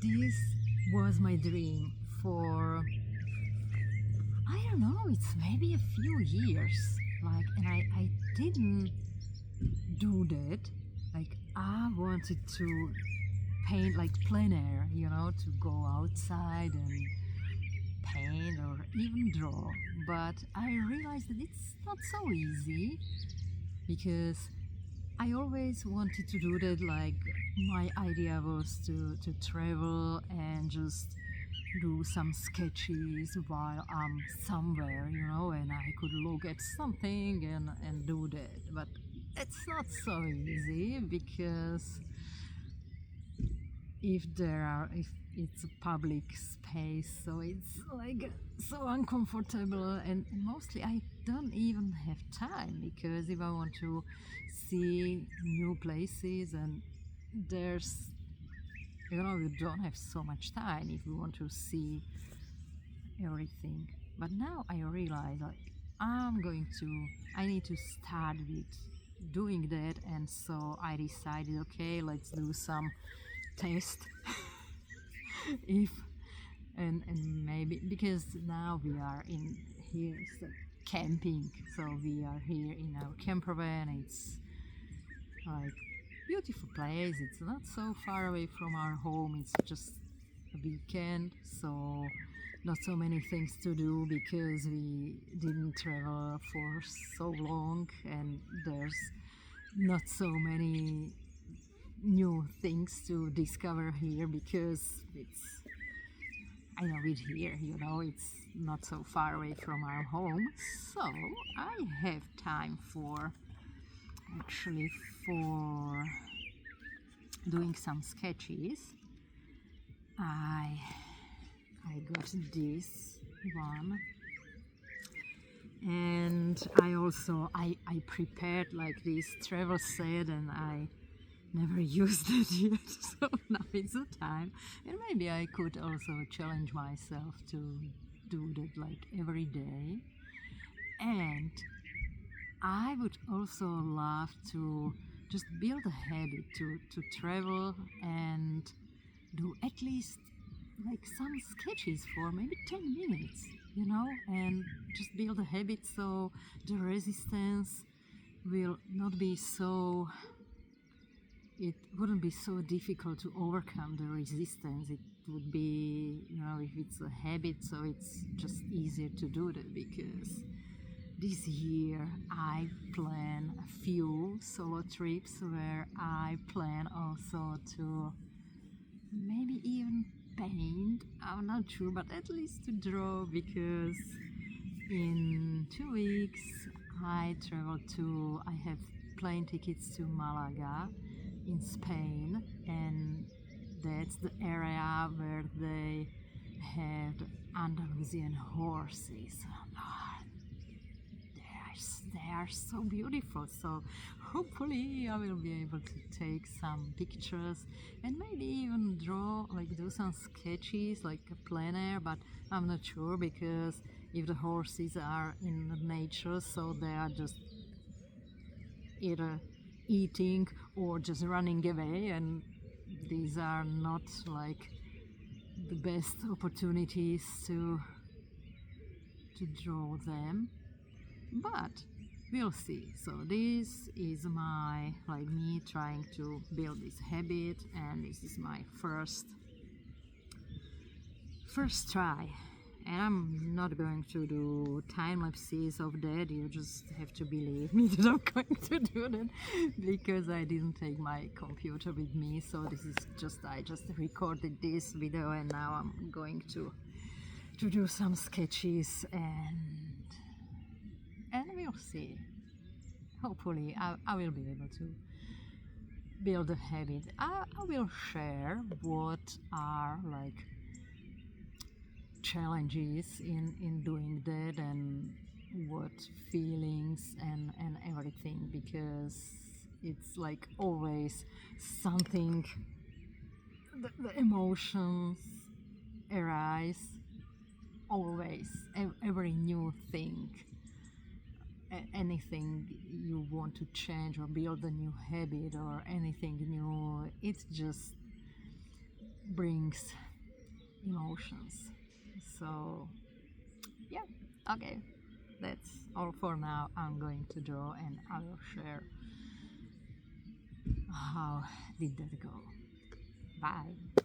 this was my dream for, I don't know, it's maybe a few years. Like, and I didn't do that. Like, I wanted to paint like plein air, to go outside and paint or even draw. But I realized that it's not so easy because I always wanted to do that. Like, my idea was to travel and just do some sketches while I'm somewhere, and I could look at something and do that. But it's not so easy because if it's a public space, so it's like so uncomfortable, and mostly I don't even have time, because if I want to see new places, and there's you don't have so much time if you want to see everything. But now I realize, like, I need to start with doing that, and so I decided, okay, let's do some test if and maybe, because now we are in here, so camping, so we are here in our camper van. It's like beautiful place, it's not so far away from our home, it's just a weekend, so not so many things to do because we didn't travel for so long, and there's not so many new things to discover here, because I know it here, it's not so far away from our home. So I have time for doing some sketches. I got this one, and I prepared like this travel set, and I never used it yet, so now it's the time. And maybe I could also challenge myself to do that like every day. And I would also love to just build a habit to travel and do at least like some sketches for maybe 10 minutes, and just build a habit, so the resistance will not be so, it wouldn't be so difficult to overcome the resistance. It would be, if it's a habit, so it's just easier to do that, because this year I plan a few solo trips where I plan also to maybe even paint. I'm not sure, but at least to draw, because in 2 weeks I have plane tickets to Malaga in Spain, and that's the area where they have Andalusian horses. They are so beautiful, so hopefully I will be able to take some pictures and maybe even do some sketches like a plein air, but I'm not sure, because if the horses are in nature, so they are just either eating or just running away, and these are not like the best opportunities to draw them, but we'll see. So this is me trying to build this habit, and this is my first try. And I'm not going to do time lapses of that. You just have to believe me that I'm going to do that, because I didn't take my computer with me. So this is I just recorded this video, and now I'm going to do some sketches, and we'll see. Hopefully I will be able to build a habit. I will share what are like challenges in doing that, and what feelings and everything, because it's like always something, the emotions arise always, every new thing, anything you want to change or build a new habit or anything new, it's just brings emotions. So yeah, okay, that's all for now. I'm going to draw and I will share how did that go. Bye.